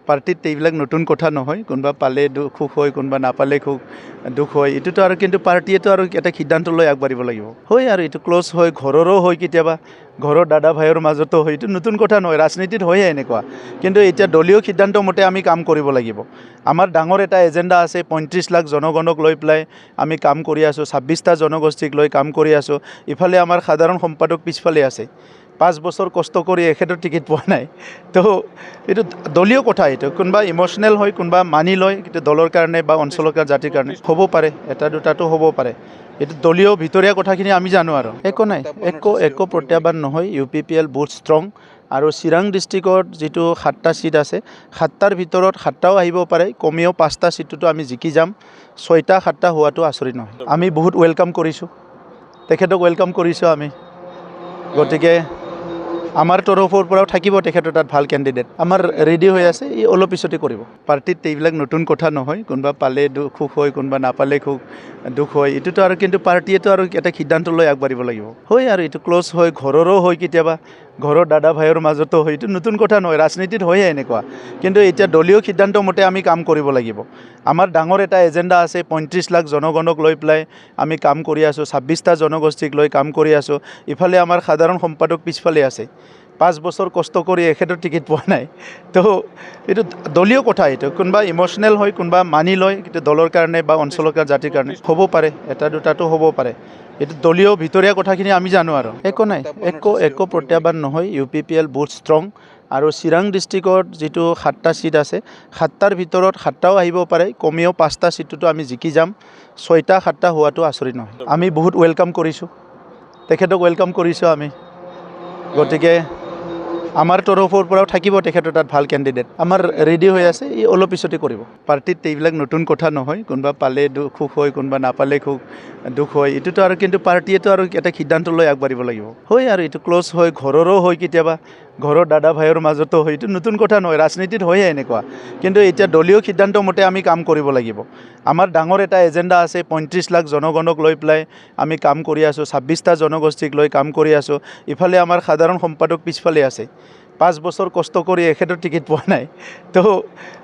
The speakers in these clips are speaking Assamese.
পাৰ্টিত এইবিলাক নতুন কথা নহয়, কোনোবা পালে সুখ হয়, কোনোবা নাপালে দুখ হয়। এইটোতো আৰু কিন্তু পাৰ্টিয়েতো আৰু এটা সিদ্ধান্ত লৈ আগবাঢ়িব লাগিব। হয় আৰু এইটো ক্ল'জ হয়, ঘৰৰো হয়, কেতিয়াবা ঘৰৰ দাদা ভাইৰ মাজতো হয়। এইটো নতুন কথা নহয়, ৰাজনীতিত হয়ে এনেকুৱা। কিন্তু এতিয়া দলীয় সিদ্ধান্ত মতে আমি কাম কৰিব লাগিব। আমাৰ ডাঙৰ এটা এজেণ্ডা আছে, 35 লাখ জনগণক লৈ পেলাই আমি কাম কৰি আছোঁ, 26টা জনগোষ্ঠীক লৈ কাম কৰি আছোঁ। ইফালে আমাৰ সাধাৰণ সম্পাদক পিছফালে আছে, 5 বছৰ কষ্ট কৰি এখেতৰ টিকেট পোৱা নাই। তো এইটো দলীয় কথা, এইটো কোনোবা ইম'চনেল হয়, কোনোবা মানি লয়, কিন্তু দলৰ কাৰণে বা অঞ্চলৰ কাৰণে, জাতিৰ কাৰণে হ'ব পাৰে, এটা দুটাটো হ'ব পাৰে। এইটো দলীয় ভিতৰীয়া কথাখিনি আমি জানো আৰু একো নাই, একো প্ৰত্যাহ্বান নহয়। UPPL বহুত ষ্ট্ৰং আৰু চিৰাং ডিষ্ট্ৰিক্টত যিটো 7টা ছিট আছে, 7টাৰ ভিতৰত 7টাও আহিব পাৰে, কমেও 5টা ছিটটোতো আমি জিকি যাম। 6টা 7টা হোৱাটো আচৰিত নহয়। আমি বহুত ৱেলকাম কৰিছোঁ, তেখেতক ৱেলকাম কৰিছোঁ আমি। গতিকে আমাৰ তৰফৰ পৰাও থাকিব তেখেতৰ তাত ভাল কেণ্ডিডেট, আমাৰ ৰেডি হৈ আছে, ই অলপ পিছতে কৰিব। পাৰ্টিত এইবিলাক নতুন কথা নহয়, কোনোবা পালে সুখ হয়, কোনোবা নাপালে দুখ হয়। এইটোতো আৰু কিন্তু পাৰ্টিয়েতো আৰু এটা সিদ্ধান্ত লৈ আগবাঢ়িব লাগিব। হয় আৰু এইটো ক্ল'জ হয়, ঘৰৰো হয়, কেতিয়াবা ঘৰৰ দাদা ভাইৰ মাজতো হয়। এইটো নতুন কথা নহয়, ৰাজনীতিত হয়ে এনেকুৱা। কিন্তু এতিয়া দলীয় সিদ্ধান্ত মতে আমি কাম কৰিব লাগিব। আমাৰ ডাঙৰ এটা এজেণ্ডা আছে, 35 লাখ জনগণক লৈ পেলাই আমি কাম কৰি আছোঁ, 26টা জনগোষ্ঠীক লৈ কাম কৰি আছোঁ। ইফালে আমাৰ সাধাৰণ সম্পাদক পিছফালে আছে, 5 বছৰ কষ্ট কৰি এখেতৰ টিকেট পোৱা নাই। তো এইটো দলীয় কথা, এইটো কোনোবা ইম'চনেল হয়, কোনোবা মানি লয়, কিন্তু দলৰ কাৰণে বা অঞ্চলৰ কাৰণে, জাতিৰ কাৰণে হ'ব পাৰে, এটা দুটাটো হ'ব পাৰে। এইটো দলীয় ভিতৰীয়া কথাখিনি আমি জানো আৰু একো নাই, একো প্ৰত্যাহ্বান নহয়। UPPL বহুত ষ্ট্ৰং আৰু চিৰাং ডিষ্ট্ৰিক্টত যিটো 7টা ছিট আছে, 7টাৰ ভিতৰত 7টাও আহিব পাৰে, কমেও 5টা ছিটটোতো আমি জিকি যাম। 6টা 7টা হোৱাটো আচৰিত নহয়। আমি বহুত ৱেলকাম কৰিছোঁ, তেখেতক ৱেলকাম কৰিছোঁ আমি। গতিকে আমাৰ তৰফৰ পৰাও থাকিব তেখেতৰ তাত ভাল কেণ্ডিডেট, আমাৰ ৰেডি হৈ আছে, ই অলপ পিছতে কৰিব। পাৰ্টিত এইবিলাক নতুন কথা নহয়, কোনোবা পালে সুখ হয়, কোনোবা নাপালে দুখ হয়। এইটোতো আৰু কিন্তু পাৰ্টিয়েতো আৰু এটা সিদ্ধান্ত লৈ আগবাঢ়িব লাগিব। হয় আৰু এইটো ক্ল'জ হয়, ঘৰৰো হয়, কেতিয়াবা ঘৰৰ দাদা ভাইৰ মাজতো হয়। এইটো নতুন কথা নহয়, ৰাজনীতিত হয়ে এনেকুৱা। কিন্তু এতিয়া দলীয় সিদ্ধান্ত মতে আমি কাম কৰিব লাগিব। আমাৰ ডাঙৰ এটা এজেণ্ডা আছে, 35 লাখ জনগণক লৈ পেলাই আমি কাম কৰি আছোঁ, 26টা জনগোষ্ঠীক লৈ কাম কৰি আছোঁ। ইফালে আমাৰ সাধাৰণ সম্পাদক পিছফালে আছে, 5 বছৰ কষ্ট কৰি এখেতৰ টিকেট পোৱা নাই। তো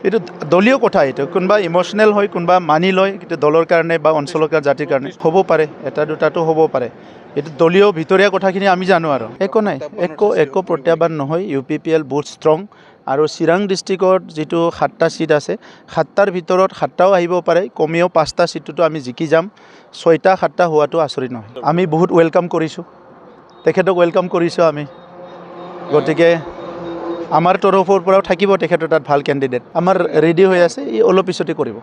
এইটো দলীয় কথা, এইটো কোনোবা ইম'চনেল হয়, কোনোবা মানি লয়, কিন্তু দলৰ কাৰণে বা অঞ্চলৰ কাৰণে, জাতিৰ কাৰণে হ'ব পাৰে, এটা দুটাটো হ'ব পাৰে। এইটো দলীয় ভিতৰীয়া কথাখিনি আমি জানো আৰু একো নাই, একো প্ৰত্যাহ্বান নহয়। UPPL বহুত ষ্ট্ৰং আৰু চিৰাং ডিষ্ট্ৰিক্টত যিটো 7টা ছিট আছে, 7টাৰ ভিতৰত 7টাও আহিব পাৰে, কমেও 5টা ছিটটোতো আমি জিকি যাম। 6টা 7টা হোৱাটো আচৰিত নহয়। আমি বহুত ৱেলকাম কৰিছোঁ, তেখেতক ৱেলকাম কৰিছোঁ আমি। গতিকে আমাৰ তৰফৰ পৰাও থাকিব তেখেতৰ তাত ভাল কেণ্ডিডেট, আমাৰ ৰেডি হৈ আছে, ই অলপ পিছতে কৰিব।